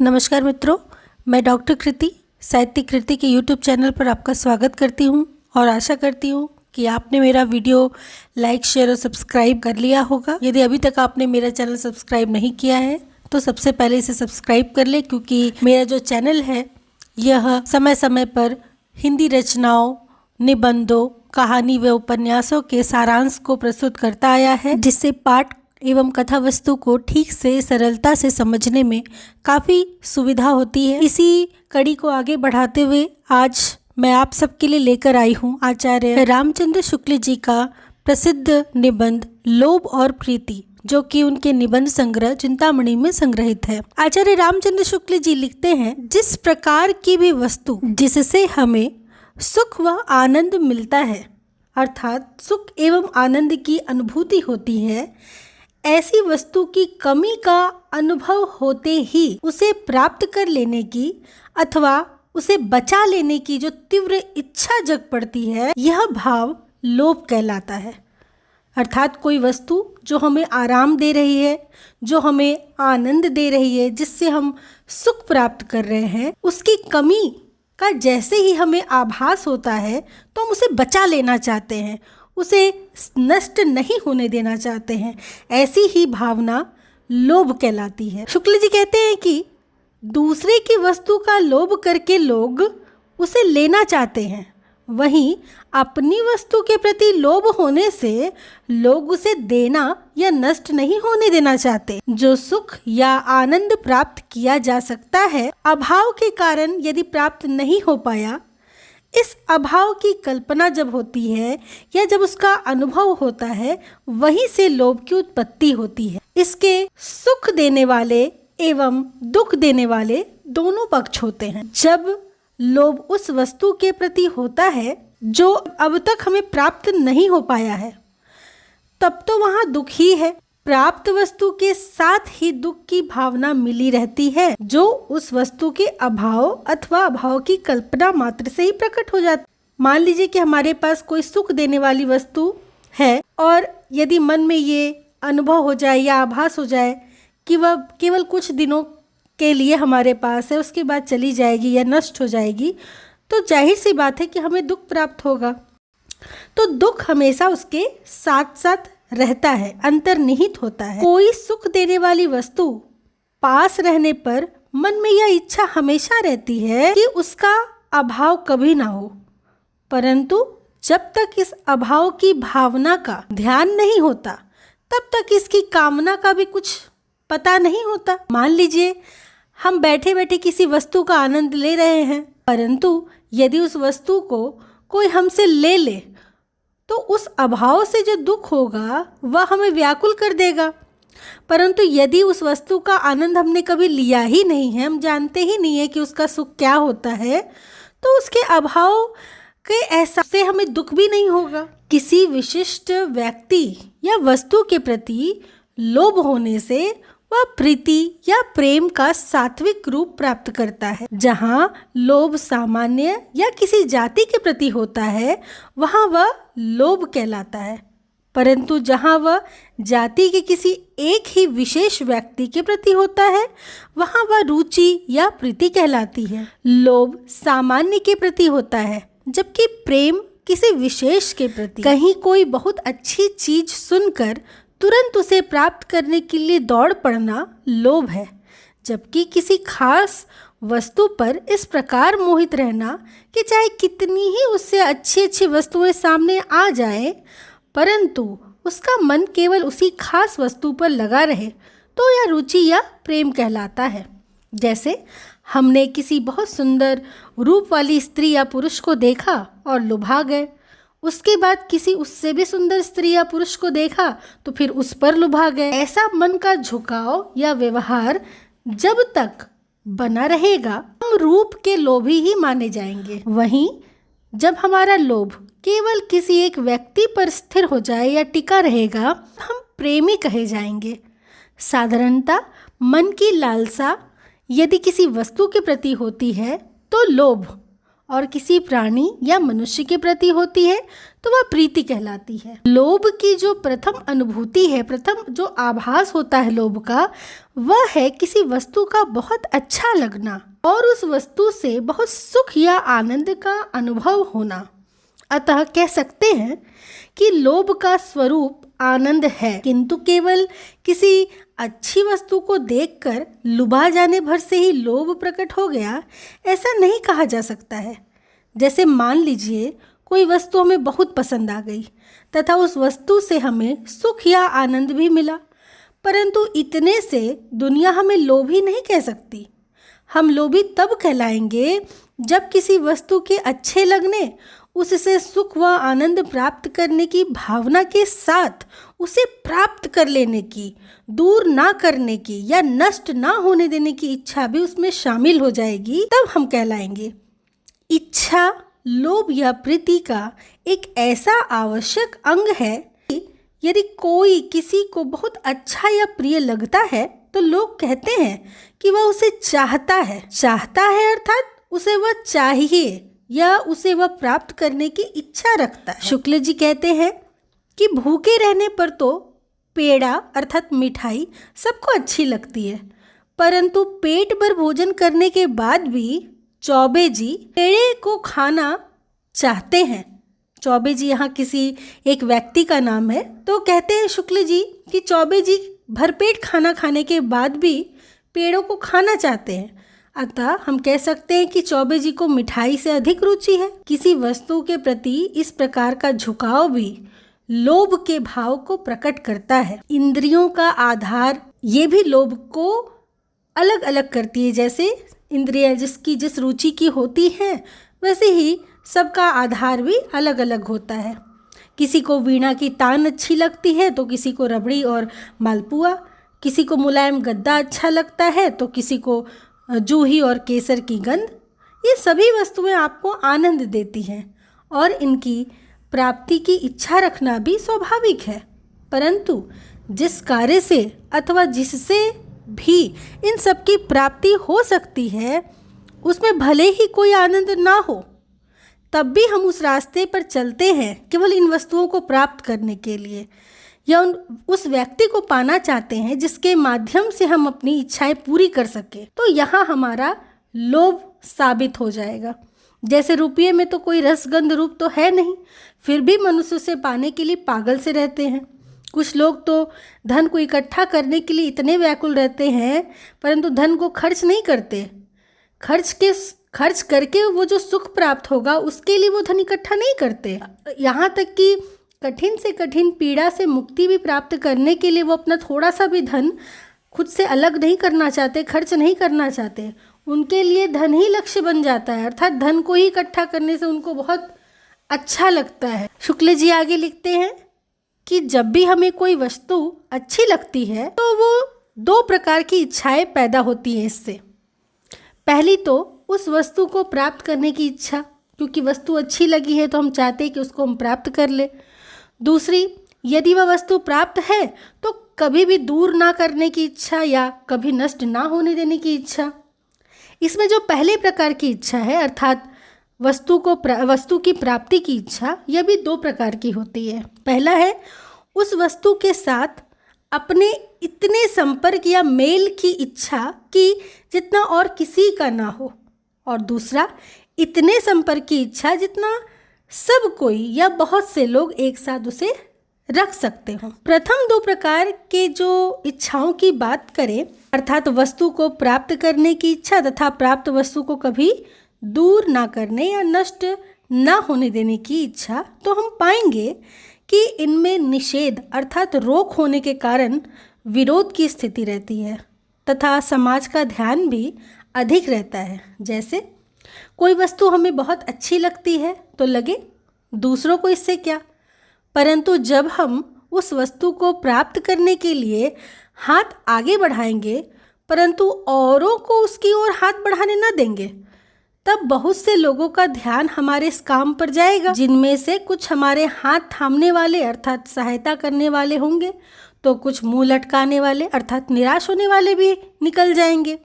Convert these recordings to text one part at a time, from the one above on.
नमस्कार मित्रों, मैं डॉक्टर कृति साहित्यिक कृति के यूट्यूब चैनल पर आपका स्वागत करती हूं और आशा करती हूं कि आपने मेरा वीडियो लाइक, शेयर और सब्सक्राइब कर लिया होगा। यदि अभी तक आपने मेरा चैनल सब्सक्राइब नहीं किया है तो सबसे पहले इसे सब्सक्राइब कर ले, क्योंकि मेरा जो चैनल है यह समय समय पर हिंदी रचनाओं, निबंधों, कहानी व उपन्यासों के सारांश को प्रस्तुत करता आया है, जिससे पाठ एवं कथा वस्तु को ठीक से सरलता से समझने में काफ़ी सुविधा होती है। इसी कड़ी को आगे बढ़ाते हुए आज मैं आप सबके लिए लेकर आई हूँ आचार्य रामचंद्र शुक्ल जी का प्रसिद्ध निबंध लोभ और प्रीति, जो कि उनके निबंध संग्रह चिंतामणि में संग्रहित है। आचार्य रामचंद्र शुक्ल जी लिखते हैं, जिस प्रकार की भी वस्तु जिससे हमें सुख व आनंद मिलता है, अर्थात सुख एवं आनंद की अनुभूति होती है, ऐसी वस्तु की कमी का अनुभव होते ही उसे प्राप्त कर लेने की अथवा उसे बचा लेने की जो तीव्र इच्छा जग पड़ती है, यह भाव लोभ कहलाता है। अर्थात कोई वस्तु जो हमें आराम दे रही है, जो हमें आनंद दे रही है, जिससे हम सुख प्राप्त कर रहे हैं, उसकी कमी का जैसे ही हमें आभास होता है तो हम उसे बचा लेना चाहते हैं, उसे नष्ट नहीं होने देना चाहते हैं। ऐसी ही भावना लोभ कहलाती है। शुक्ल जी कहते हैं कि दूसरे की वस्तु का लोभ करके लोग उसे लेना चाहते हैं, वहीं अपनी वस्तु के प्रति लोभ होने से लोग उसे देना या नष्ट नहीं होने देना चाहते। जो सुख या आनंद प्राप्त किया जा सकता है, अभाव के कारण यदि प्राप्त नहीं हो पाया, इस अभाव की कल्पना जब होती है या जब उसका अनुभव होता है, वहीं से लोभ की उत्पत्ति होती है। इसके सुख देने वाले एवं दुख देने वाले दोनों पक्ष होते हैं। जब लोभ उस वस्तु के प्रति होता है जो अब तक हमें प्राप्त नहीं हो पाया है, तब तो वहाँ दुख ही है। प्राप्त वस्तु के साथ ही दुख की भावना मिली रहती है, जो उस वस्तु के अभाव अथवा अभाव की कल्पना मात्र से ही प्रकट हो जाती। मान लीजिए कि हमारे पास कोई सुख देने वाली वस्तु है और यदि मन में ये अनुभव हो जाए या आभास हो जाए कि वह केवल कुछ दिनों के लिए हमारे पास है, उसके बाद चली जाएगी या नष्ट हो जाएगी, तो जाहिर सी बात है कि हमें दुख प्राप्त होगा। तो दुख हमेशा उसके साथ साथ रहता है, अंतर्निहित होता है। कोई सुख देने वाली वस्तु पास रहने पर मन में यह इच्छा हमेशा रहती है कि उसका अभाव कभी ना हो, परंतु जब तक इस अभाव की भावना का ध्यान नहीं होता, तब तक इसकी कामना का भी कुछ पता नहीं होता। मान लीजिए हम बैठे बैठे किसी वस्तु का आनंद ले रहे हैं, परंतु यदि उस वस्तु को कोई हमसे ले ले तो उस अभाव से जो दुख होगा वह हमें व्याकुल कर देगा। परंतु यदि उस वस्तु का आनंद हमने कभी लिया ही नहीं है, हम जानते ही नहीं है कि उसका सुख क्या होता है, तो उसके अभाव के एहसास से हमें दुख भी नहीं होगा। किसी विशिष्ट व्यक्ति या वस्तु के प्रति लोभ होने से वह प्रीति या प्रेम का सात्विक रूप प्राप्त करता है। जहाँ लोभ सामान्य या किसी जाति के प्रति होता है, वहाँ वह लोभ कहलाता है, परंतु जहाँ वह जाति के किसी एक ही विशेष व्यक्ति के प्रति होता है, वहाँ वह रुचि या प्रीति कहलाती है। लोभ सामान्य के प्रति होता है, जबकि प्रेम किसी विशेष के प्रति। कहीं कोई बहुत अच्छी चीज सुनकर तुरंत उसे प्राप्त करने के लिए दौड़ पड़ना लोभ है, जबकि किसी खास वस्तु पर इस प्रकार मोहित रहना कि चाहे कितनी ही उससे अच्छी अच्छी वस्तुएं सामने आ जाए, परंतु उसका मन केवल उसी खास वस्तु पर लगा रहे, तो यह रुचि या प्रेम कहलाता है। जैसे हमने किसी बहुत सुंदर रूप वाली स्त्री या पुरुष को देखा और लुभा गए, उसके बाद किसी उससे भी सुंदर स्त्री या पुरुष को देखा तो फिर उस पर लुभा गए। ऐसा मन का झुकाव या व्यवहार जब तक बना रहेगा, हम रूप के लोभी ही माने जाएंगे। वहीं जब हमारा लोभ केवल किसी एक व्यक्ति पर स्थिर हो जाए या टिका रहेगा, हम प्रेमी कहे जाएंगे। साधारणतः मन की लालसा यदि किसी वस्तु के प्रति होती है तो लोभ, और किसी प्राणी या मनुष्य के प्रति होती है तो वह प्रीति कहलाती है। लोभ की जो प्रथम अनुभूति है, प्रथम जो आभास होता है लोभ का, वह है किसी वस्तु का बहुत अच्छा लगना और उस वस्तु से बहुत सुख या आनंद का अनुभव होना। अतः कह सकते हैं कि लोभ का स्वरूप आनंद है, किंतु केवल किसी अच्छी वस्तु को देखकर लुभा जाने भर से ही लोभ प्रकट हो गया, ऐसा नहीं कहा जा सकता है। जैसे मान लीजिए कोई वस्तु हमें बहुत पसंद आ गई तथा उस वस्तु से हमें सुख या आनंद भी मिला, परंतु इतने से दुनिया हमें लोभी नहीं कह सकती। हम लोभी तब कहलाएंगे जब किसी वस्तु के अच्छे लगने, उससे सुख व आनंद प्राप्त करने की भावना के साथ उसे प्राप्त कर लेने की, दूर ना करने की या नष्ट ना होने देने की इच्छा भी उसमें शामिल हो जाएगी, तब हम कहलाएंगे। इच्छा लोभ या प्रीति का एक ऐसा आवश्यक अंग है कि यदि कोई किसी को बहुत अच्छा या प्रिय लगता है तो लोग कहते हैं कि वह उसे चाहता है। चाहता है अर्थात उसे वह चाहिए या उसे वह प्राप्त करने की इच्छा रखता है। शुक्ल जी कहते हैं कि भूखे रहने पर तो पेड़ा अर्थात मिठाई सबको अच्छी लगती है, परंतु पेट भर भोजन करने के बाद भी चौबे जी पेड़े को खाना चाहते हैं। चौबे जी यहाँ किसी एक व्यक्ति का नाम है। तो कहते हैं शुक्ल जी कि चौबे जी भरपेट खाना खाने के बाद भी पेड़ों को खाना चाहते हैं। अतः हम कह सकते हैं कि चौबे जी को मिठाई से अधिक रुचि है। किसी वस्तु के प्रति इस प्रकार का झुकाव भी लोभ के भाव को प्रकट करता है। इंद्रियों का आधार ये भी लोभ को अलग अलग करती है। जैसे इंद्रियां जिसकी जिस रुचि की होती है, वैसे ही सबका आधार भी अलग अलग होता है। किसी को वीणा की तान अच्छी लगती है तो किसी को रबड़ी और मालपुआ, किसी को मुलायम गद्दा अच्छा लगता है तो किसी को जूही और केसर की गंध। ये सभी वस्तुएं आपको आनंद देती हैं और इनकी प्राप्ति की इच्छा रखना भी स्वाभाविक है, परंतु जिस कार्य से अथवा जिससे भी इन सब की प्राप्ति हो सकती है उसमें भले ही कोई आनंद ना हो, तब भी हम उस रास्ते पर चलते हैं केवल इन वस्तुओं को प्राप्त करने के लिए, या उस व्यक्ति को पाना चाहते हैं जिसके माध्यम से हम अपनी इच्छाएं पूरी कर सके। तो यहाँ हमारा लोभ साबित हो जाएगा। जैसे रुपये में तो कोई रसगंध रूप तो है नहीं, फिर भी मनुष्य उसे पाने के लिए पागल से रहते हैं। कुछ लोग तो धन को इकट्ठा करने के लिए इतने व्याकुल रहते हैं, परंतु धन को खर्च नहीं करते। खर्च करके वो जो सुख प्राप्त होगा उसके लिए वो धन इकट्ठा नहीं करते। यहाँ तक कि कठिन से कठिन पीड़ा से मुक्ति भी प्राप्त करने के लिए वो अपना थोड़ा सा भी धन खुद से अलग नहीं करना चाहते, खर्च नहीं करना चाहते। उनके लिए धन ही लक्ष्य बन जाता है, अर्थात धन को ही इकट्ठा करने से उनको बहुत अच्छा लगता है। शुक्ल जी आगे लिखते हैं कि जब भी हमें कोई वस्तु अच्छी लगती है तो वो दो प्रकार की इच्छाएं पैदा होती हैं इससे। पहली तो उस वस्तु को प्राप्त करने की इच्छा, क्योंकि वस्तु अच्छी लगी है तो हम चाहते हैं कि उसको हम प्राप्त कर ले। दूसरी, यदि वह वस्तु प्राप्त है तो कभी भी दूर ना करने की इच्छा या कभी नष्ट ना होने देने की इच्छा। इसमें जो पहले प्रकार की इच्छा है अर्थात वस्तु की प्राप्ति की इच्छा, यह भी दो प्रकार की होती है। पहला है उस वस्तु के साथ अपने इतने संपर्क या मेल की इच्छा कि जितना और किसी का ना हो, और दूसरा इतने संपर्क की इच्छा जितना सब कोई या बहुत से लोग एक साथ उसे रख सकते हो। प्रथम दो प्रकार के जो इच्छाओं की बात करें अर्थात वस्तु को प्राप्त करने की इच्छा तथा प्राप्त वस्तु को कभी दूर ना करने या नष्ट ना होने देने की इच्छा, तो हम पाएंगे कि इनमें निषेध अर्थात रोक होने के कारण विरोध की स्थिति रहती है तथा समाज का ध्यान भी अधिक रहता है। जैसे कोई वस्तु हमें बहुत अच्छी लगती है तो लगे दूसरों को इससे क्या, परंतु जब हम उस वस्तु को प्राप्त करने के लिए हाथ आगे बढ़ाएंगे परंतु औरों को उसकी ओर हाथ बढ़ाने न देंगे, तब बहुत से लोगों का ध्यान हमारे इस काम पर जाएगा, जिनमें से कुछ हमारे हाथ थामने वाले अर्थात सहायता करने वाले होंगे तो कुछ मुंह लटकाने वाले अर्थात निराश होने वाले भी निकल जाएंगे।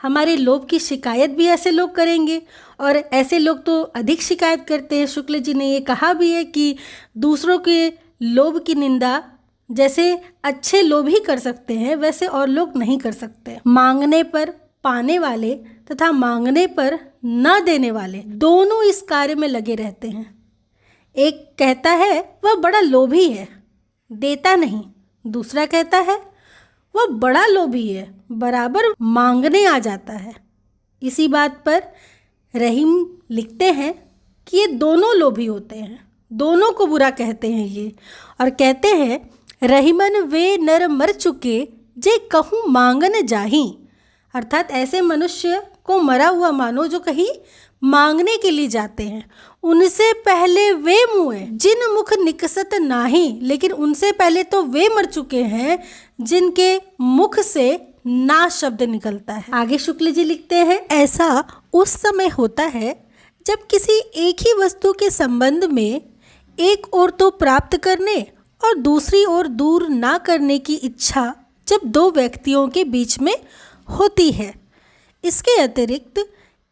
हमारे लोभ की शिकायत भी ऐसे लोग करेंगे, और ऐसे लोग तो अधिक शिकायत करते हैं। शुक्ल जी ने ये कहा भी है कि दूसरों के लोभ की निंदा जैसे अच्छे लोग ही कर सकते हैं, वैसे और लोग नहीं कर सकते। मांगने पर पाने वाले तथा मांगने पर न देने वाले दोनों इस कार्य में लगे रहते हैं। एक कहता है वह बड़ा लोभी है, देता नहीं। दूसरा कहता है वह बड़ा लोभी है, बराबर मांगने आ जाता है। इसी बात पर रहीम लिखते हैं कि ये दोनों लोभी होते हैं, दोनों को बुरा कहते हैं ये, और कहते हैं रहीमन वे नर मर चुके जे कहूँ मांगन जाही। अर्थात ऐसे मनुष्य को मरा हुआ मानो जो कहीं मांगने के लिए जाते हैं। उनसे पहले वे मुए जिन मुख निकसत नाही, लेकिन उनसे पहले तो वे मर चुके हैं जिनके मुख से ना शब्द निकलता है। आगे शुक्ल जी लिखते हैं ऐसा उस समय होता है जब किसी एक ही वस्तु के संबंध में एक ओर तो प्राप्त करने और दूसरी ओर दूर ना करने की इच्छा जब दो व्यक्तियों के बीच में होती है। इसके अतिरिक्त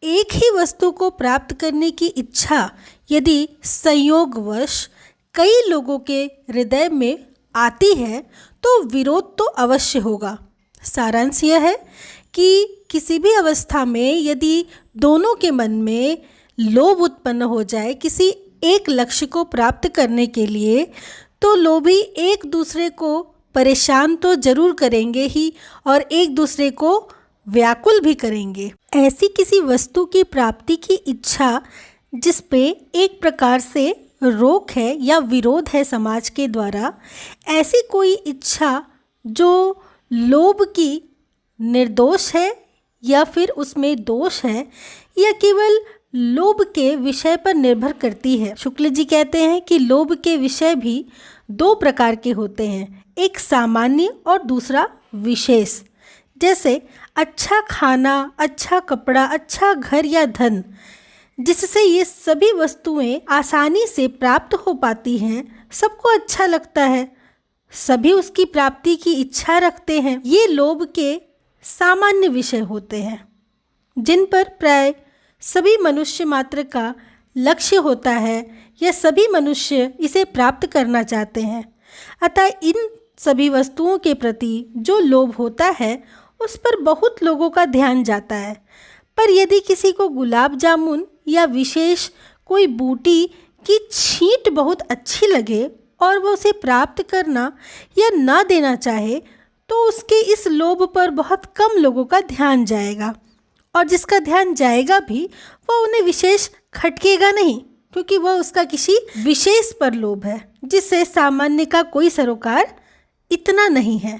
एक ही वस्तु को प्राप्त करने की इच्छा यदि संयोगवश कई लोगों के हृदय में आती है तो विरोध तो अवश्य होगा। सारांश यह है कि किसी भी अवस्था में यदि दोनों के मन में लोभ उत्पन्न हो जाए किसी एक लक्ष्य को प्राप्त करने के लिए, तो लोभी एक दूसरे को परेशान तो जरूर करेंगे ही और एक दूसरे को व्याकुल भी करेंगे। ऐसी किसी वस्तु की प्राप्ति की इच्छा जिस पे एक प्रकार से रोक है या विरोध है समाज के द्वारा, ऐसी कोई इच्छा जो लोभ की निर्दोष है या फिर उसमें दोष है या केवल लोभ के विषय पर निर्भर करती है। शुक्ल जी कहते हैं कि लोभ के विषय भी दो प्रकार के होते हैं, एक सामान्य और दूसरा विशेष। जैसे अच्छा खाना, अच्छा कपड़ा, अच्छा घर या धन, जिससे ये सभी वस्तुएं आसानी से प्राप्त हो पाती हैं, सबको अच्छा लगता है, सभी उसकी प्राप्ति की इच्छा रखते हैं। ये लोभ के सामान्य विषय होते हैं जिन पर प्राय सभी मनुष्य मात्र का लक्ष्य होता है या सभी मनुष्य इसे प्राप्त करना चाहते हैं। अतः इन सभी वस्तुओं के प्रति जो लोभ होता है उस पर बहुत लोगों का ध्यान जाता है। पर यदि किसी को गुलाब जामुन या विशेष कोई बूटी की छींट बहुत अच्छी लगे और वो उसे प्राप्त करना या ना देना चाहे, तो उसके इस लोभ पर बहुत कम लोगों का ध्यान जाएगा, और जिसका ध्यान जाएगा भी वह उन्हें विशेष खटकेगा नहीं, क्योंकि वह उसका किसी विशेष पर लोभ है जिससे सामान्य का कोई सरोकार इतना नहीं है।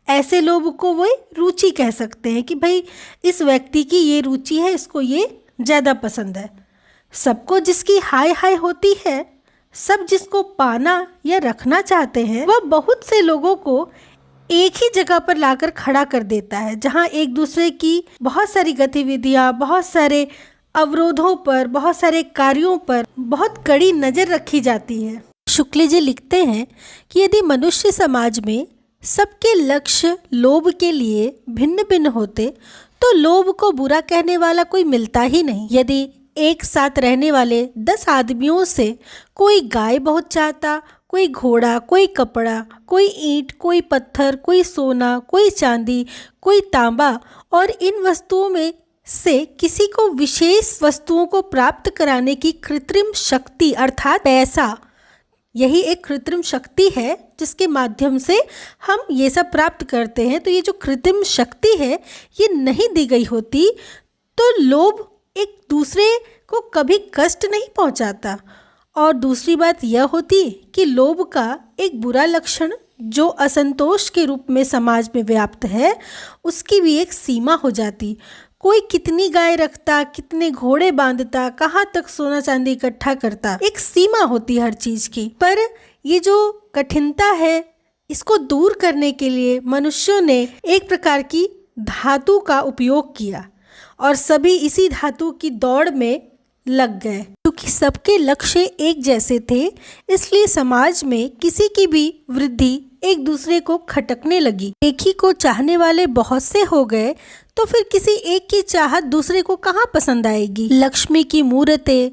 ऐसे लोभ को वो रुचि कह सकते हैं कि भाई इस व्यक्ति की ये रुचि है, इसको ये ज़्यादा पसंद है। सबको जिसकी हाय हाय होती है, सब जिसको पाना या रखना चाहते हैं, वह बहुत से लोगों को एक ही जगह पर लाकर खड़ा कर देता है, जहां एक दूसरे की बहुत सारी गतिविधियां, बहुत सारे अवरोधों पर, बहुत सारे कार्यों पर बहुत कड़ी नज़र रखी जाती है। शुक्ल जी लिखते हैं कि यदि मनुष्य समाज में सबके लक्ष्य लोभ के लिए भिन्न भिन्न होते तो लोभ को बुरा कहने वाला कोई मिलता ही नहीं। यदि एक साथ रहने वाले 10 आदमियों से कोई गाय बहुत चाहता, कोई घोड़ा, कोई कपड़ा, कोई ईंट, कोई पत्थर, कोई सोना, कोई चांदी, कोई तांबा, और इन वस्तुओं में से किसी को विशेष वस्तुओं को प्राप्त कराने की कृत्रिम शक्ति अर्थात पैसा, यही एक कृत्रिम शक्ति है जिसके माध्यम से हम ये सब प्राप्त करते हैं, तो ये जो कृत्रिम शक्ति है ये नहीं दी गई होती तो लोभ एक दूसरे को कभी कष्ट नहीं पहुंचाता। और दूसरी बात यह होती कि लोभ का एक बुरा लक्षण जो असंतोष के रूप में समाज में व्याप्त है, उसकी भी एक सीमा हो जाती। कोई कितनी गाय रखता, कितने घोड़े बांधता, कहाँ तक सोना चांदी इकट्ठा करता, एक सीमा होती हर चीज की। पर ये जो कठिनता है, इसको दूर करने के लिए मनुष्यों ने एक प्रकार की धातु का उपयोग किया और सभी इसी धातु की दौड़ में लग गए। क्योंकि सबके लक्ष्य एक जैसे थे, इसलिए समाज में किसी की भी वृद्धि एक दूसरे को खटकने लगी। एक ही को चाहने वाले बहुत से हो गए तो तो फिर किसी एक की चाहत दूसरे को कहाँ पसंद आएगी। लक्ष्मी की मूर्तें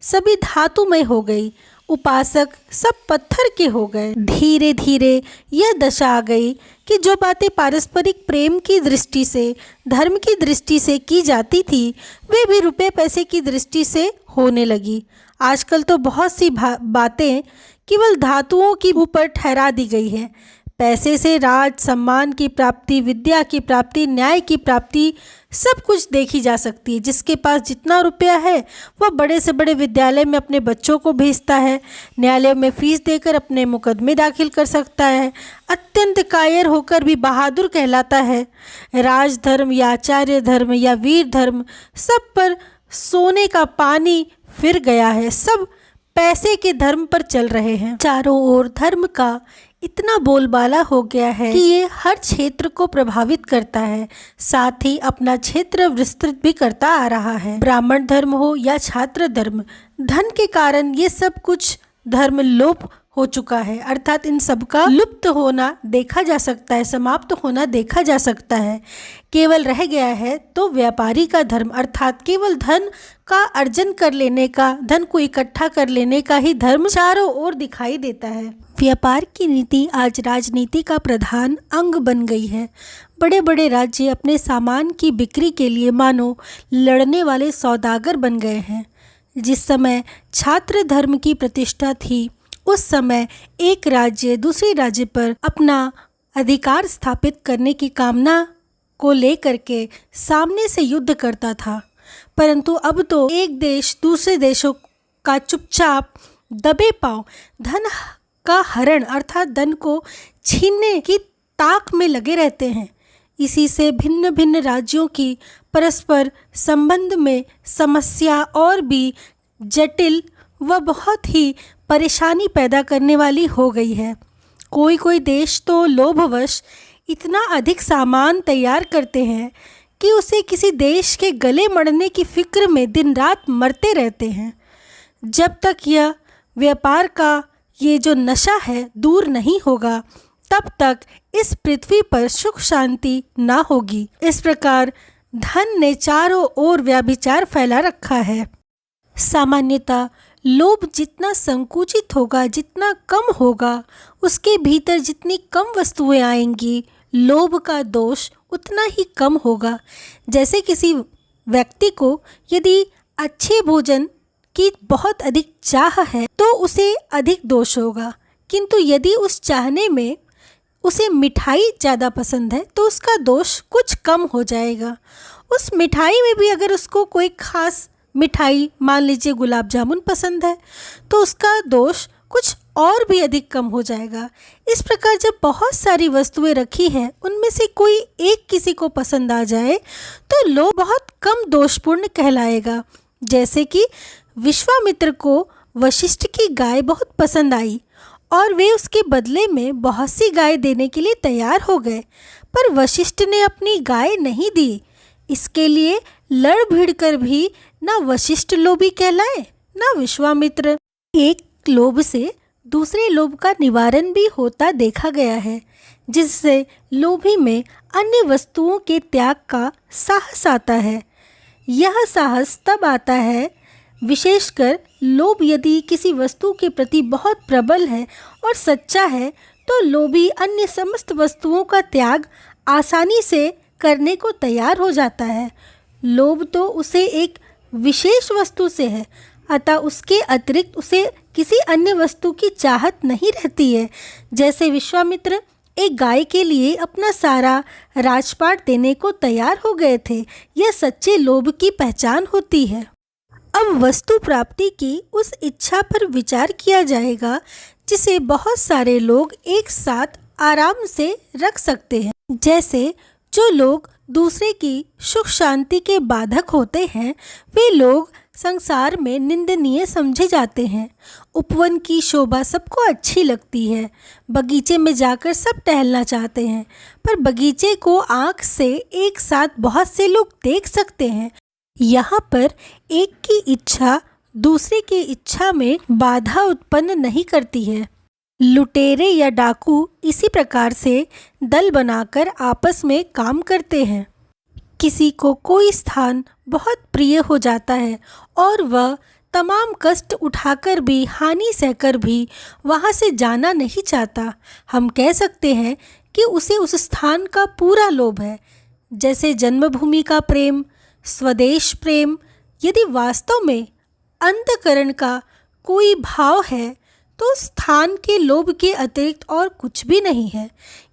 सभी धातुमय हो गई, उपासक सब पत्थर के हो गए। धीरे धीरे यह दशा आ गई कि जो बातें पारस्परिक प्रेम की दृष्टि से, धर्म की दृष्टि से की जाती थी, वे भी रुपए पैसे की दृष्टि से होने लगी। आजकल तो बहुत सी बातें केवल धातुओं के ऊपर ठहरा दी गई है। पैसे से राज सम्मान की प्राप्ति, विद्या की प्राप्ति, न्याय की प्राप्ति सब कुछ देखी जा सकती है। जिसके पास जितना रुपया है वह बड़े से बड़े विद्यालय में अपने बच्चों को भेजता है, न्यायालय में फीस देकर अपने मुकदमे दाखिल कर सकता है, अत्यंत कायर होकर भी बहादुर कहलाता है। राजधर्म या आचार्य धर्म या वीर धर्म सब पर सोने का पानी फिर गया है, सब पैसे के धर्म पर चल रहे हैं। चारों ओर धर्म का इतना बोलबाला हो गया है कि ये हर क्षेत्र को प्रभावित करता है, साथ ही अपना क्षेत्र विस्तृत भी करता आ रहा है। ब्राह्मण धर्म हो या छात्र धर्म, धन के कारण ये सब कुछ धर्म लोप हो चुका है, अर्थात इन सब का लुप्त होना देखा जा सकता है, समाप्त होना देखा जा सकता है। केवल रह गया है तो व्यापारी का धर्म, अर्थात केवल धन का अर्जन कर लेने का, धन को इकट्ठा कर लेने का ही धर्म चारों ओर दिखाई देता है। व्यापार की नीति आज राजनीति का प्रधान अंग बन गई है। बड़े बड़े राज्य अपने सामान की बिक्री के लिए मानो लड़ने वाले सौदागर बन गए हैं। जिस समय छात्र धर्म की प्रतिष्ठा थी, उस समय एक राज्य दूसरे राज्य पर अपना अधिकार स्थापित करने की कामना को लेकर के सामने से युद्ध करता था, परंतु अब तो एक देश दूसरे देशों का चुपचाप दबे पांव धन का हरण अर्थात धन को छीनने की ताक में लगे रहते हैं। इसी से भिन्न भिन्न राज्यों की परस्पर संबंध में समस्या और भी जटिल व बहुत ही परेशानी पैदा करने वाली हो गई है। कोई कोई देश तो लोभवश इतना अधिक सामान तैयार करते हैं कि उसे किसी देश के गले मड़ने की फिक्र में दिन रात मरते रहते हैं। जब तक यह व्यापार का ये जो नशा है दूर नहीं होगा, तब तक इस पृथ्वी पर सुख शांति ना होगी। इस प्रकार धन ने चारों ओर व्याभिचार फैला रखा है। सामान्यतः लोभ जितना संकुचित होगा, जितना कम होगा, उसके भीतर जितनी कम वस्तुएं आएंगी, लोभ का दोष उतना ही कम होगा। जैसे किसी व्यक्ति को यदि अच्छे भोजन की बहुत अधिक चाह है तो उसे अधिक दोष होगा, किंतु यदि उस चाहने में उसे मिठाई ज़्यादा पसंद है तो उसका दोष कुछ कम हो जाएगा। उस मिठाई में भी अगर उसको कोई खास मिठाई, मान लीजिए गुलाब जामुन पसंद है, तो उसका दोष कुछ और भी अधिक कम हो जाएगा। इस प्रकार जब बहुत सारी वस्तुएं रखी हैं, उनमें से कोई एक किसी को पसंद आ जाए तो लोभ बहुत कम दोषपूर्ण कहलाएगा। जैसे कि विश्वामित्र को वशिष्ठ की गाय बहुत पसंद आई और वे उसके बदले में बहुत सी गाय देने के लिए तैयार हो गए, पर वशिष्ठ ने अपनी गाय नहीं दी। इसके लिए लड़ भिड़ कर भी ना वशिष्ठ लोभी कहलाए ना विश्वामित्र। एक लोभ से दूसरे लोभ का निवारण भी होता देखा गया है, जिससे लोभी में अन्य वस्तुओं के त्याग का साहस आता है। यह साहस तब आता है विशेषकर लोभ यदि किसी वस्तु के प्रति बहुत प्रबल है और सच्चा है, तो लोभी अन्य समस्त वस्तुओं का त्याग आसानी से करने को तैयार हो जाता है। लोभ तो उसे एक विशेष वस्तु से है, अतः उसके अतिरिक्त उसे किसी अन्य वस्तु की चाहत नहीं रहती है। जैसे विश्वामित्र एक गाय के लिए अपना सारा राजपाट देने को तैयार हो गए थे, यह सच्चे लोभ की पहचान होती है। अब वस्तु प्राप्ति की उस इच्छा पर विचार किया जाएगा जिसे बहुत सारे लोग एक साथ आराम से रख सकते हैं। जैसे जो लोग दूसरे की सुख शांति के बाधक होते हैं, वे लोग संसार में निंदनीय समझे जाते हैं। उपवन की शोभा सबको अच्छी लगती है, बगीचे में जाकर सब टहलना चाहते हैं, पर बगीचे को आँख से एक साथ बहुत से लोग देख सकते हैं। यहाँ पर एक की इच्छा दूसरे की इच्छा में बाधा उत्पन्न नहीं करती है। लुटेरे या डाकू इसी प्रकार से दल बनाकर आपस में काम करते हैं। किसी को कोई स्थान बहुत प्रिय हो जाता है और वह तमाम कष्ट उठाकर भी, हानि सहकर भी वहाँ से जाना नहीं चाहता, हम कह सकते हैं कि उसे उस स्थान का पूरा लोभ है। जैसे जन्मभूमि का प्रेम, स्वदेश प्रेम। यदि वास्तव में अंतःकरण का कोई भाव है तो स्थान के लोभ के अतिरिक्त और कुछ भी नहीं है।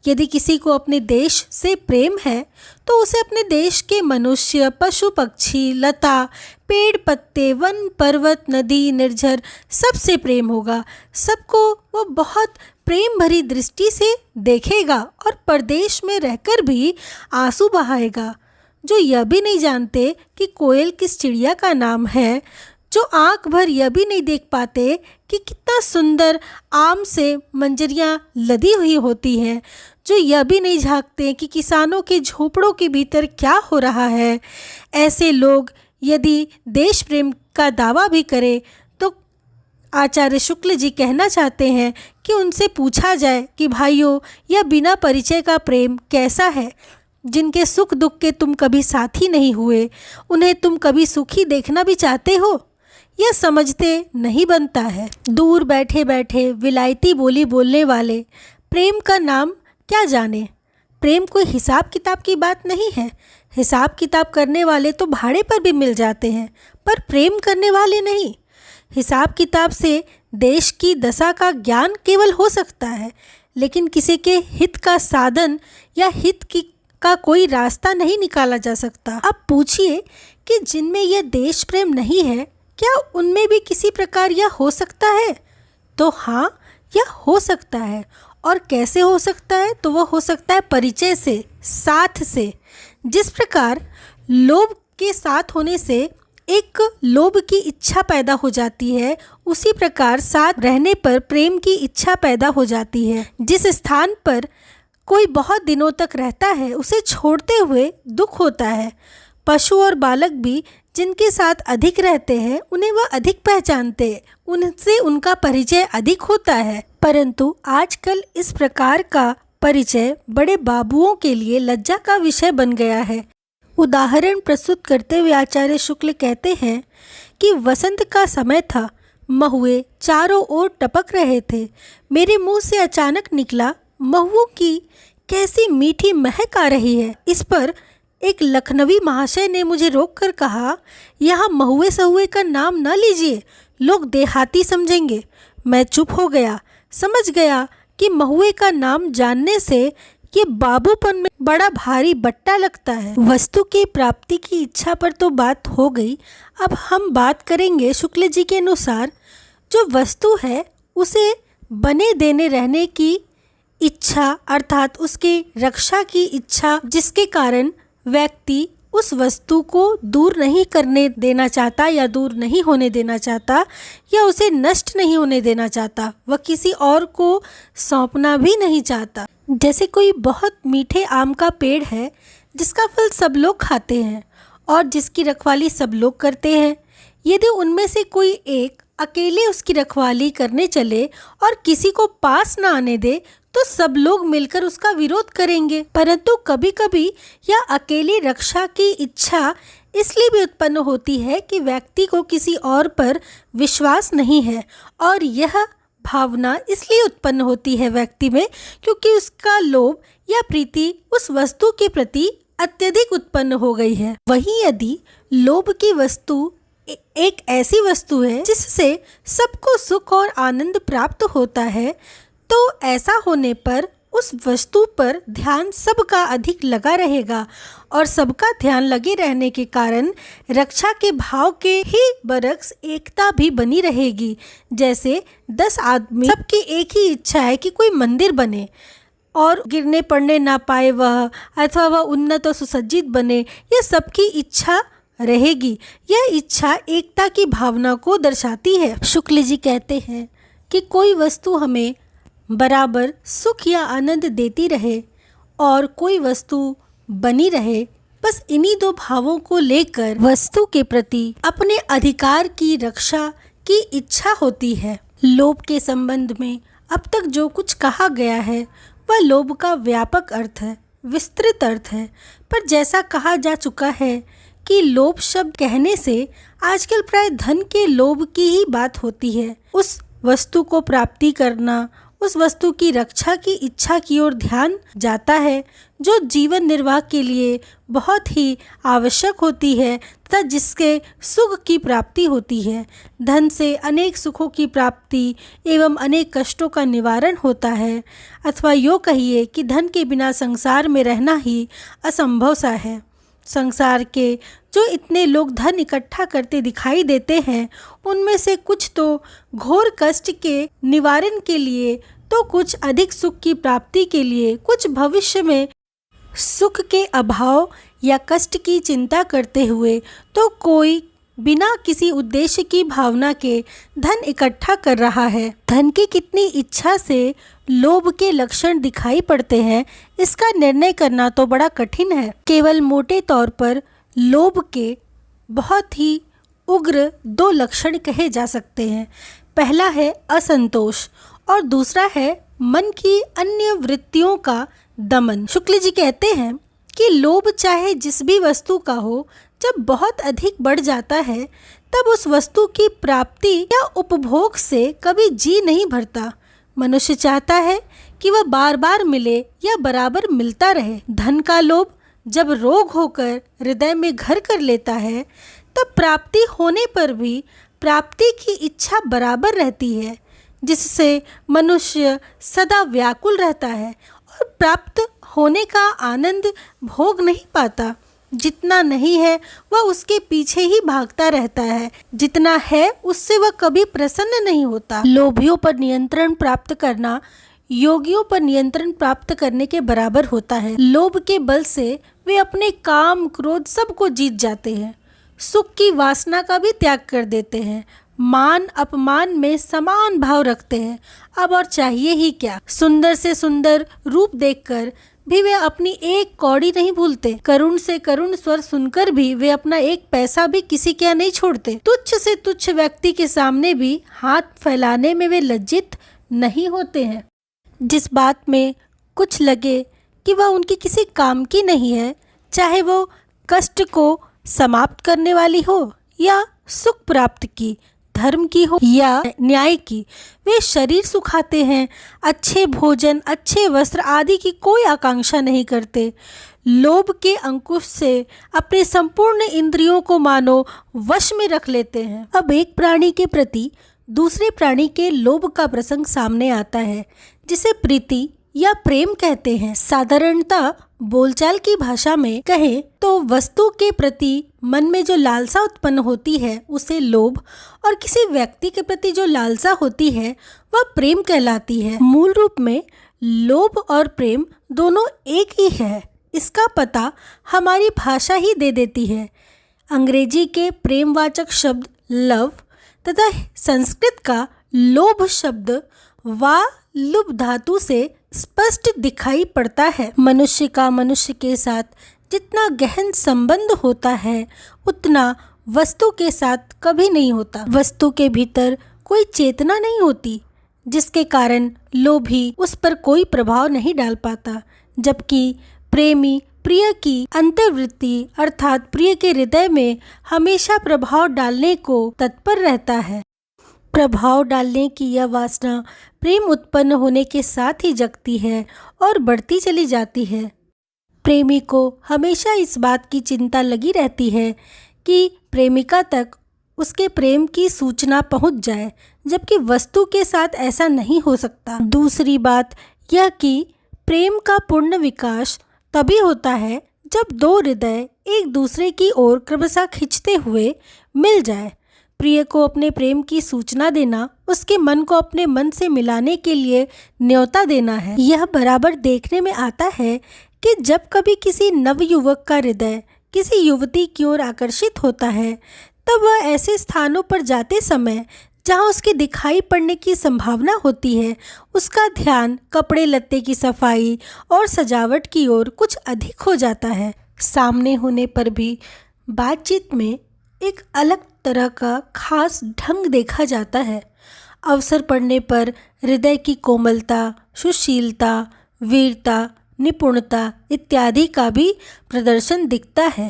यदि किसी को अपने देश से प्रेम है तो उसे अपने देश के मनुष्य, पशु पक्षी, लता, पेड़ पत्ते, वन पर्वत, नदी, निर्झर सबसे प्रेम होगा। सबको वो बहुत प्रेम भरी दृष्टि से देखेगा और परदेश में रहकर भी आंसू बहाएगा। जो यह भी नहीं जानते कि कोयल किस चिड़िया का नाम है, जो आंख भर यह भी नहीं देख पाते कि कितना सुंदर आम से मंजरियां लदी हुई होती हैं, जो यह भी नहीं झांकते कि किसानों के झोपड़ों के भीतर क्या हो रहा है। ऐसे लोग यदि देश प्रेम का दावा भी करें तो आचार्य शुक्ल जी कहना चाहते हैं कि उनसे पूछा जाए कि भाइयों, यह बिना परिचय का प्रेम कैसा है? जिनके सुख दुख के तुम कभी साथी नहीं हुए, उन्हें तुम कभी सुखी देखना भी चाहते हो? यह समझते नहीं बनता है। दूर बैठे बैठे विलायती बोली बोलने वाले प्रेम का नाम क्या जाने। प्रेम कोई हिसाब किताब की बात नहीं है। हिसाब किताब करने वाले तो भाड़े पर भी मिल जाते हैं, पर प्रेम करने वाले नहीं। हिसाब किताब से देश की दशा का ज्ञान केवल हो सकता है, लेकिन किसी के हित का साधन या का कोई रास्ता नहीं निकाला जा सकता। अब पूछिए कि जिनमें यह देश प्रेम नहीं है, क्या उनमें भी किसी प्रकार यह हो सकता है? तो हाँ, यह हो सकता है। और कैसे हो सकता है? तो वह हो सकता है परिचय से, साथ से। जिस प्रकार लोभ के साथ होने से एक लोभ की इच्छा पैदा हो जाती है, उसी प्रकार साथ रहने पर प्रेम की इच्छा पैदा हो जाती है। जिस स्थान पर कोई बहुत दिनों तक रहता है, उसे छोड़ते हुए दुख होता है। पशु और बालक भी जिनके साथ अधिक रहते हैं, उन्हें वह अधिक पहचानते हैं, उनसे उनका परिचय अधिक होता है। परंतु आजकल इस प्रकार का परिचय बड़े बाबुओं के लिए लज्जा का विषय बन गया है। उदाहरण प्रस्तुत करते हुए आचार्य शुक्ल कहते हैं कि वसंत का समय था, महुए चारों ओर टपक रहे थे। मेरे मुंह से अचानक निकला, महुओं की कैसी मीठी महक आ रही है। इस पर एक लखनवी महाशय ने मुझे रोककर कहा, यहाँ महुए सहुए का नाम न लीजिए, लोग देहाती समझेंगे। मैं चुप हो गया, समझ गया कि महुए का नाम जानने से ये बाबूपन में बड़ा भारी बट्टा लगता है। वस्तु की प्राप्ति की इच्छा पर तो बात हो गई। अब हम बात करेंगे शुक्ल जी के अनुसार, जो वस्तु है उसे बने देने रहने की इच्छा, अर्थात उसकी रक्षा की इच्छा, जिसके कारण व्यक्ति उस वस्तु को दूर नहीं करने देना चाहता या दूर नहीं होने देना चाहता या उसे नष्ट नहीं होने देना चाहता, वह किसी और को सौंपना भी नहीं चाहता। जैसे कोई बहुत मीठे आम का पेड़ है जिसका फल सब लोग खाते हैं और जिसकी रखवाली सब लोग करते हैं। यदि उनमें से कोई एक अकेले उसकी रखवाली करने चले और किसी को पास न आने दे तो सब लोग मिलकर उसका विरोध करेंगे। परंतु कभी कभी यह अकेली रक्षा की इच्छा इसलिए भी उत्पन्न होती है कि व्यक्ति को किसी और पर विश्वास नहीं है, और यह भावना इसलिए उत्पन्न होती है व्यक्ति में क्योंकि उसका लोभ या प्रीति उस वस्तु के प्रति अत्यधिक उत्पन्न हो गई है। वहीं यदि लोभ की वस्तु एक ऐसी वस्तु है जिससे सबको सुख और आनंद प्राप्त होता है, तो ऐसा होने पर उस वस्तु पर ध्यान सबका अधिक लगा रहेगा और सबका ध्यान लगे रहने के कारण रक्षा के भाव के ही बरक्स एकता भी बनी रहेगी। जैसे 10 आदमी, सबकी एक ही इच्छा है कि कोई मंदिर बने और गिरने पड़ने ना पाए वह, अथवा वह उन्नत और सुसज्जित बने, यह सबकी इच्छा रहेगी। यह इच्छा एकता की भावना को दर्शाती है। शुक्ल जी कहते हैं कि कोई वस्तु हमें बराबर सुख या आनंद देती रहे और कोई वस्तु बनी रहे, बस इन्हीं दो भावों को लेकर वस्तु के प्रति अपने अधिकार की रक्षा की इच्छा होती है। लोभ के संबंध में अब तक जो कुछ कहा गया है वह लोभ का व्यापक अर्थ है। विस्तृत अर्थ है, पर जैसा कहा जा चुका है कि लोभ शब्द कहने से आजकल प्राय धन के लोभ की ही बात होती है। उस वस्तु को प्राप्ति करना, उस वस्तु की रक्षा की इच्छा की ओर ध्यान जाता है जो जीवन निर्वाह के लिए बहुत ही आवश्यक होती है तथा जिसके सुख की प्राप्ति होती है। धन से अनेक सुखों की प्राप्ति एवं अनेक कष्टों का निवारण होता है, अथवा यूँ कहिए कि धन के बिना संसार में रहना ही असंभव सा है। संसार के जो इतने लोग धन इकट्ठा करते दिखाई देते हैं, उनमें से कुछ तो घोर कष्ट के निवारण के लिए, तो कुछ अधिक सुख की प्राप्ति के लिए, कुछ भविष्य में सुख के अभाव या कष्ट की चिंता करते हुए, तो कोई बिना किसी उद्देश्य की भावना के धन इकट्ठा कर रहा है। धन की कितनी इच्छा से लोभ के लक्षण दिखाई पड़ते हैं, इसका निर्णय करना तो बड़ा कठिन है। केवल मोटे तौर पर लोभ के बहुत ही उग्र दो लक्षण कहे जा सकते हैं। पहला है असंतोष और दूसरा है मन की अन्य वृत्तियों का दमन। शुक्ल जी कहते हैं कि लोभ चाहे जिस भी वस्तु का हो, जब बहुत अधिक बढ़ जाता है तब उस वस्तु की प्राप्ति या उपभोग से कभी जी नहीं भरता। मनुष्य चाहता है कि वह बार बार मिले या बराबर मिलता रहे। धन का लोभ जब रोग होकर हृदय में घर कर लेता है, तब प्राप्ति होने पर भी प्राप्ति की इच्छा बराबर रहती है, जिससे मनुष्य सदा व्याकुल रहता है और प्राप्त होने का आनंद भोग नहीं पाता। जितना नहीं है वह उसके पीछे ही भागता रहता है, जितना है उससे वह कभी प्रसन्न नहीं होता। लोभियों पर नियंत्रण प्राप्त करना योगियों पर नियंत्रण प्राप्त करने के बराबर होता है। लोभ के बल से वे अपने काम क्रोध सबको जीत जाते हैं, सुख की वासना का भी त्याग कर देते हैं, मान अपमान में समान भाव रखते हैं। अब और चाहिए ही क्या। सुंदर से सुंदर रूप देखकर भी वे अपनी एक कौड़ी नहीं भूलते। करुण से करुण स्वर सुनकर भी वे अपना एक पैसा भी किसी के यहाँ नहीं छोड़ते। तुच्छ से तुच्छ व्यक्ति के सामने भी हाथ फैलाने में वे लज्जित नहीं होते हैं। जिस बात में कुछ लगे कि वह उनकी किसी काम की नहीं है, चाहे वो कष्ट को समाप्त करने वाली हो या सुख प्राप्त की, धर्म की हो या न्याय की, वे शरीर सुखाते हैं। अच्छे भोजन, अच्छे वस्त्र आदि की कोई आकांक्षा नहीं करते। लोभ के अंकुश से अपने संपूर्ण इंद्रियों को मानो वश में रख लेते हैं। अब एक प्राणी के प्रति दूसरे प्राणी के लोभ का प्रसंग सामने आता है, जिसे प्रीति या प्रेम कहते हैं। साधारणतः बोलचाल की भाषा में कहें तो वस्तु के प्रति मन में जो लालसा उत्पन्न होती है उसे लोभ, और किसी व्यक्ति के प्रति जो लालसा होती है वह प्रेम कहलाती है। मूल रूप में लोभ और प्रेम दोनों एक ही है, इसका पता हमारी भाषा ही दे देती है। अंग्रेजी के प्रेमवाचक शब्द लव तथा संस्कृत का लोभ शब्द वा लुभ धातु से स्पष्ट दिखाई पड़ता है। मनुष्य का मनुष्य के साथ जितना गहन संबंध होता है, उतना वस्तु के साथ कभी नहीं होता। वस्तु के भीतर कोई चेतना नहीं होती, जिसके कारण लोभी उस पर कोई प्रभाव नहीं डाल पाता, जबकि प्रेमी प्रिय की अंतर्वृत्ति अर्थात प्रिय के हृदय में हमेशा प्रभाव डालने को तत्पर रहता है। प्रभाव डालने की यह वासना प्रेम उत्पन्न होने के साथ ही जगती है और बढ़ती चली जाती है। प्रेमी को हमेशा इस बात की चिंता लगी रहती है कि प्रेमिका तक उसके प्रेम की सूचना पहुंच जाए, जबकि वस्तु के साथ ऐसा नहीं हो सकता। दूसरी बात यह कि प्रेम का पूर्ण विकास तभी होता है जब दो हृदय एक दूसरे की ओर क्रमशः खिंचते हुए मिल जाए। प्रिय को अपने प्रेम की सूचना देना उसके मन को अपने मन से मिलाने के लिए न्योता देना है। यह बराबर देखने में आता है कि जब कभी किसी नवयुवक का हृदय किसी युवती की ओर आकर्षित होता है, तब वह ऐसे स्थानों पर जाते समय जहां उसके दिखाई पड़ने की संभावना होती है, उसका ध्यान कपड़े लत्ते की सफाई और सजावट की ओर कुछ अधिक हो जाता है। सामने होने पर भी बातचीत में एक अलग तरह का खास ढंग देखा जाता है। अवसर पड़ने पर हृदय की कोमलता, सुशीलता, वीरता, निपुणता इत्यादि का भी प्रदर्शन दिखता है।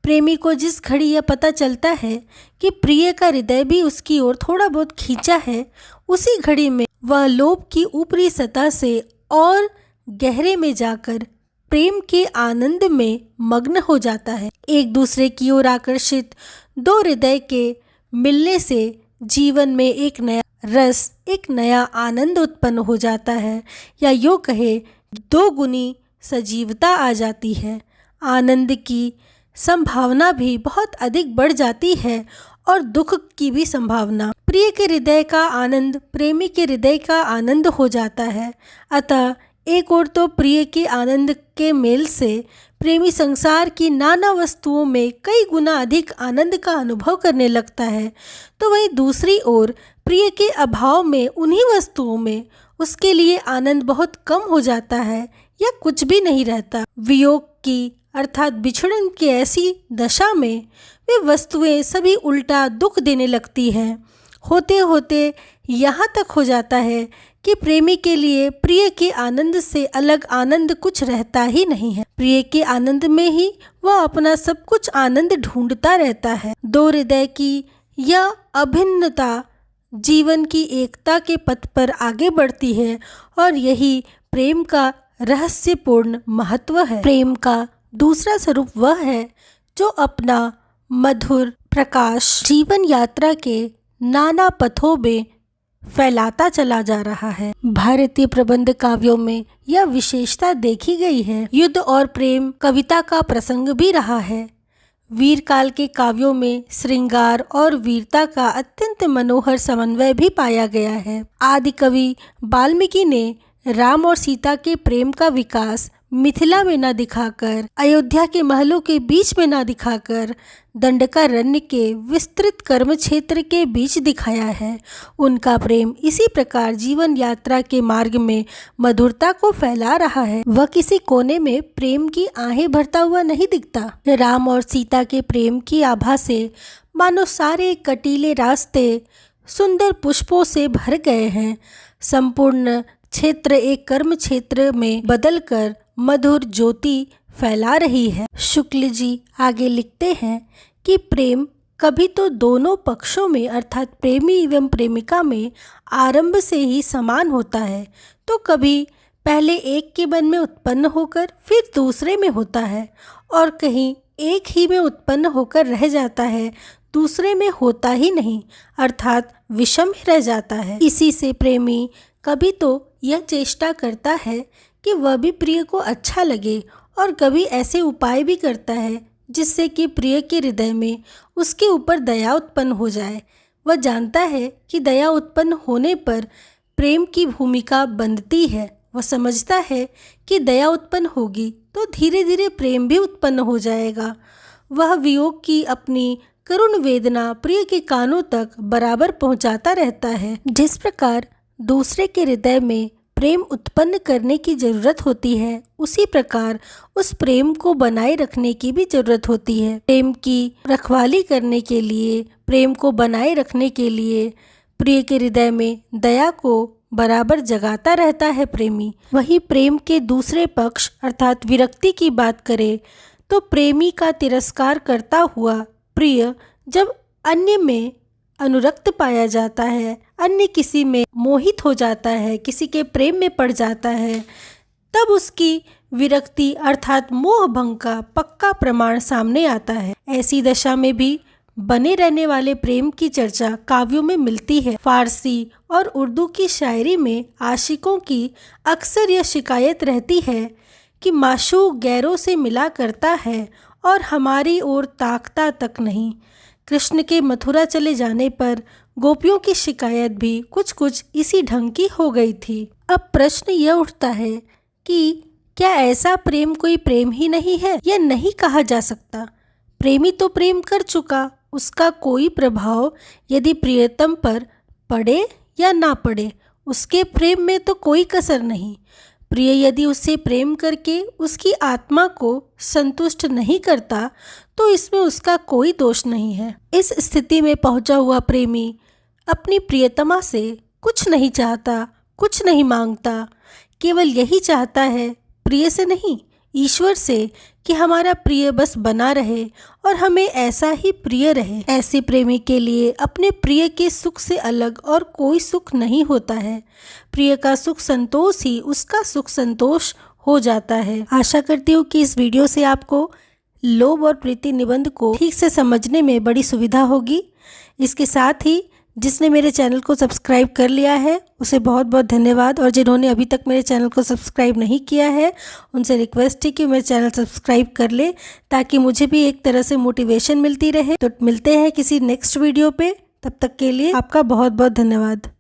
प्रेमी को जिस घड़ी यह पता चलता है कि प्रिय का हृदय भी उसकी ओर थोड़ा बहुत खींचा है, उसी घड़ी में वह लोभ की ऊपरी सतह से और गहरे में जाकर प्रेम के आनंद में मग्न हो जाता है। एक दूसरे की ओर आकर्षित दो हृदय के मिलने से जीवन में एक नया रस, एक नया आनंद उत्पन्न हो जाता है, या यूँ कहे दो गुनी सजीवता आ जाती है। आनंद की संभावना भी बहुत अधिक बढ़ जाती है और दुख की भी संभावना। प्रिय के हृदय का आनंद प्रेमी के हृदय का आनंद हो जाता है। अतः एक ओर तो प्रिय के आनंद के मेल से प्रेमी संसार की नाना वस्तुओं में कई गुना अधिक आनंद का अनुभव करने लगता है, तो वहीं दूसरी ओर प्रिय के अभाव में उन्हीं वस्तुओं में उसके लिए आनंद बहुत कम हो जाता है या कुछ भी नहीं रहता। वियोग की अर्थात बिछड़न की ऐसी दशा में वे वस्तुएं सभी उल्टा दुख देने लगती हैं। होते होते यहाँ तक हो जाता है कि प्रेमी के लिए प्रिय के आनंद से अलग आनंद कुछ रहता ही नहीं है। प्रिय के आनंद में ही वह अपना सब कुछ आनंद ढूंढता रहता है। दो हृदय की यह अभिन्नता जीवन की एकता के पथ पर आगे बढ़ती है और यही प्रेम का रहस्यपूर्ण महत्व है। प्रेम का दूसरा स्वरूप वह है जो अपना मधुर प्रकाश जीवन यात्रा के नाना पथों में फैलाता चला जा रहा है। भारतीय प्रबंध काव्यों में यह विशेषता देखी गई है। युद्ध और प्रेम कविता का प्रसंग भी रहा है। वीर काल के काव्यों में श्रृंगार और वीरता का अत्यंत मनोहर समन्वय भी पाया गया है। आदि कवि वाल्मीकि ने राम और सीता के प्रेम का विकास मिथिला में न दिखाकर, अयोध्या के महलों के बीच में न दिखाकर, दंडकारण्य के विस्तृत कर्म क्षेत्र के बीच दिखाया है। उनका प्रेम इसी प्रकार जीवन यात्रा के मार्ग में मधुरता को फैला रहा है। वह किसी कोने में प्रेम की आहें भरता हुआ नहीं दिखता। राम और सीता के प्रेम की आभा से मानो सारे कटीले रास्ते सुंदर पुष्पों से भर गए हैं। संपूर्ण क्षेत्र एक कर्म क्षेत्र में बदलकर मधुर ज्योति फैला रही है। शुक्ल जी आगे लिखते हैं कि प्रेम कभी तो दोनों पक्षों में अर्थात प्रेमी एवं प्रेमिका में आरंभ से ही समान होता है, तो कभी पहले एक के मन में उत्पन्न होकर फिर दूसरे में होता है, और कहीं एक ही में उत्पन्न होकर रह जाता है, दूसरे में होता ही नहीं, अर्थात विषम ही रह जाता है। इसी से प्रेमी कभी तो यह चेष्टा करता है कि वह भी प्रिय को अच्छा लगे, और कभी ऐसे उपाय भी करता है जिससे कि प्रिय के हृदय में उसके ऊपर दया उत्पन्न हो जाए। वह जानता है कि दया उत्पन्न होने पर प्रेम की भूमिका बनती है। वह समझता है कि दया उत्पन्न होगी तो धीरे धीरे प्रेम भी उत्पन्न हो जाएगा। वह वियोग की अपनी करुण वेदना प्रिय के कानों तक बराबर पहुंचाता रहता है। जिस प्रकार दूसरे के हृदय में प्रेम उत्पन्न करने की ज़रूरत होती है, उसी प्रकार उस प्रेम को बनाए रखने की भी ज़रूरत होती है। प्रेम की रखवाली करने के लिए, प्रेम को बनाए रखने के लिए प्रिय के हृदय में दया को बराबर जगाता रहता है प्रेमी। वहीं प्रेम के दूसरे पक्ष अर्थात विरक्ति की बात करें तो प्रेमी का तिरस्कार करता हुआ प्रिय जब अन्य में अनुरक्त पाया जाता है, अन्य किसी में मोहित हो जाता है, किसी के प्रेम में पड़ जाता है, तब उसकी विरक्ति अर्थात मोह भंग का पक्का प्रमाण सामने आता है। ऐसी दशा में भी बने रहने वाले प्रेम की चर्चा काव्यों में मिलती है। फारसी और उर्दू की शायरी में आशिकों की अक्सर यह शिकायत रहती है कि माशूक गैरों से मिला करता है और हमारी ओर ताकता तक नहीं। कृष्ण के मथुरा चले जाने पर गोपियों की शिकायत भी कुछ कुछ इसी ढंग की हो गई थी। अब प्रश्न यह उठता है कि क्या ऐसा प्रेम कोई प्रेम ही नहीं है? यह नहीं कहा जा सकता। प्रेमी तो प्रेम कर चुका, उसका कोई प्रभाव यदि प्रियतम पर पड़े या ना पड़े, उसके प्रेम में तो कोई कसर नहीं। प्रिय यदि उससे प्रेम करके उसकी आत्मा को संतुष्ट नहीं करता तो इसमें उसका कोई दोष नहीं है। इस स्थिति में पहुंचा हुआ प्रेमी अपनी प्रियतमा से कुछ नहीं चाहता, कुछ नहीं मांगता, केवल यही चाहता है प्रिय से नहीं, ईश्वर से, कि हमारा प्रिय बस बना रहे और हमें ऐसा ही प्रिय रहे। ऐसे प्रेमी के लिए अपने प्रिय के सुख से अलग और कोई सुख नहीं होता है। प्रिय का सुख संतोष ही उसका सुख संतोष हो जाता है। आशा करती हूँ कि इस वीडियो से आपको लोभ और प्रीति निबंध को ठीक से समझने में बड़ी सुविधा होगी। इसके साथ ही जिसने मेरे चैनल को सब्सक्राइब कर लिया है उसे बहुत बहुत धन्यवाद, और जिन्होंने अभी तक मेरे चैनल को सब्सक्राइब नहीं किया है उनसे रिक्वेस्ट है कि मेरे चैनल सब्सक्राइब कर ले, ताकि मुझे भी एक तरह से मोटिवेशन मिलती रहे। तो मिलते हैं किसी नेक्स्ट वीडियो पे, तब तक के लिए आपका बहुत बहुत धन्यवाद।